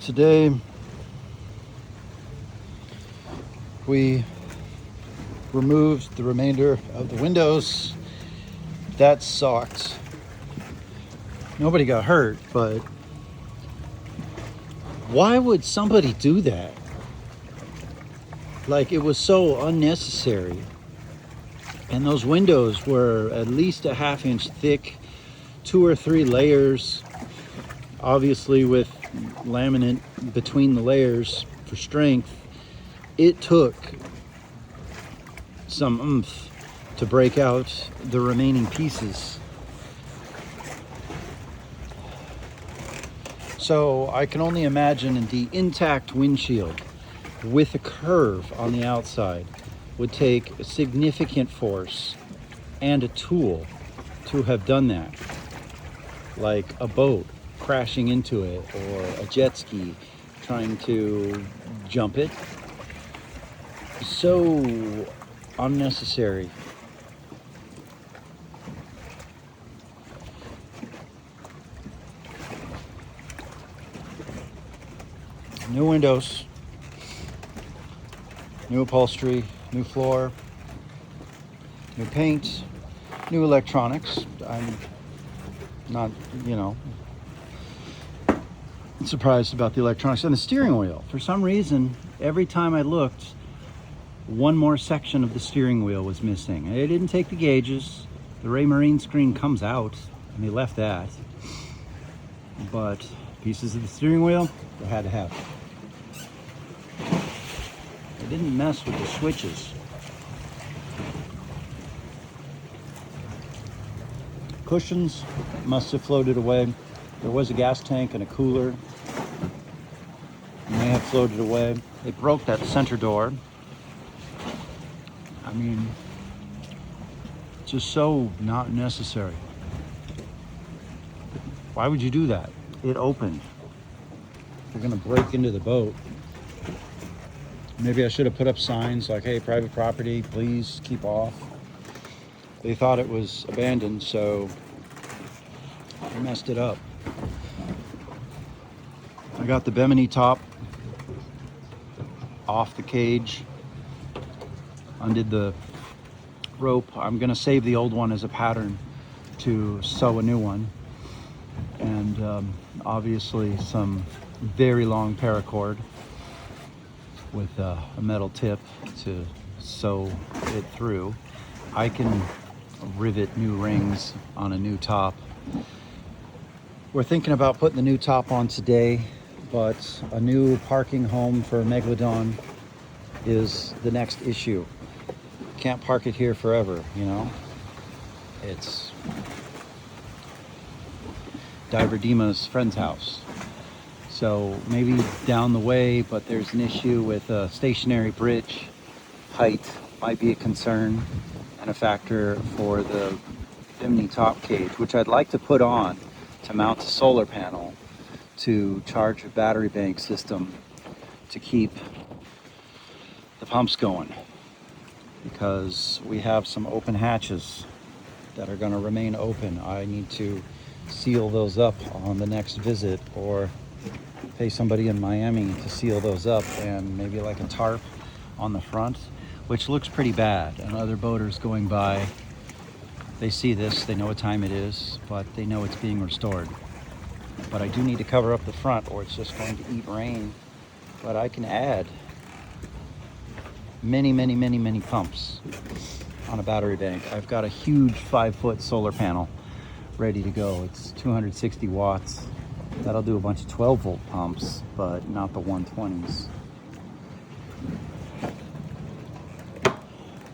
Today we removed the remainder of the windows. That sucked. Nobody got hurt, but why would somebody do that? Like, it was so unnecessary. And those windows were at least a ½ inch thick, 2 or 3 layers, obviously with laminate between the layers for strength. It took some oomph to break out the remaining pieces. So I can only imagine the intact windshield with a curve on the outside would take significant force and a tool to have done that, like a boat crashing into it or a jet ski trying to jump it. So unnecessary. New windows, new upholstery, new floor, new paint, new electronics. I'm not, surprised about the electronics. And the steering wheel, for some reason, every time I looked, one more section of the steering wheel was missing. They didn't take the gauges. The Raymarine screen comes out, and they left that. But pieces of the steering wheel, they had to have. They didn't mess with the switches. Cushions must have floated away. There was a gas tank and a cooler. May have floated away. They broke that center door. I mean, just so not necessary. Why would you do that? It opened. You're gonna break into the boat. Maybe I should have put up signs like, hey, private property, please keep off. They thought it was abandoned, so I messed it up. I got the Bimini top off the cage, undid the rope. I'm gonna save the old one as a pattern to sew a new one. And obviously some very long paracord with a metal tip to sew it through. I can rivet new rings on a new top. We're thinking about putting the new top on today, but a new parking home for Megalodon is the next issue. Can't park it here forever, It's Diver Dima's friend's house. So maybe down the way, but there's an issue with a stationary bridge. Height might be a concern and a factor for the Bimini top cage, which I'd like to put on to mount a solar panel to charge a battery bank system to keep the pumps going, because we have some open hatches that are going to remain open. I need to seal those up on the next visit, or pay somebody in Miami to seal those up, and maybe like a tarp on the front, which looks pretty bad. And other boaters going by, they see this, they know what time it is, but they know it's being restored. But I do need to cover up the front, or it's just going to eat rain. But I can add many pumps on a battery bank. I've got a huge 5-foot solar panel ready to go. It's 260 watts. That'll do a bunch of 12-volt pumps, but not the 120s.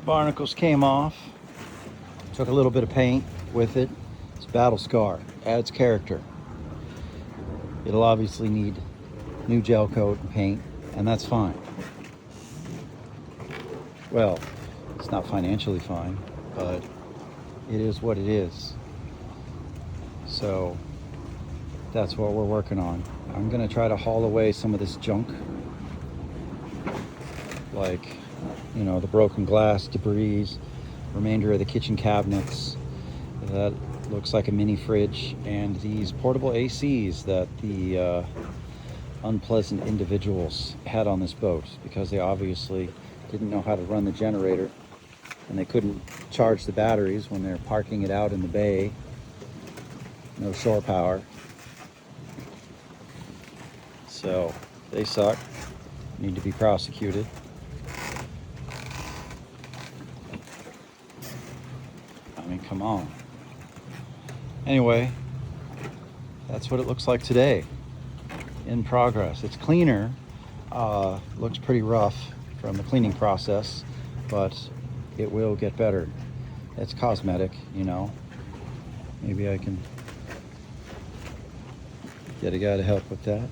Barnacles came off. Took a little bit of paint with it. It's a battle scar. Adds character. It'll obviously need new gel coat and paint, and that's fine. Well, it's not financially fine, but it is what it is. So that's what we're working on. I'm gonna try to haul away some of this junk, like, the broken glass, debris, remainder of the kitchen cabinets. That looks like a mini fridge, and these portable ACs that the unpleasant individuals had on this boat, because they obviously didn't know how to run the generator, and they couldn't charge the batteries when they're parking it out in the bay. No shore power. So they suck, need to be prosecuted. I mean, come on. Anyway, that's what it looks like today. In progress. It's cleaner. Looks pretty rough from the cleaning process, but it will get better. It's cosmetic, you know. Maybe I can get a guy to help with that.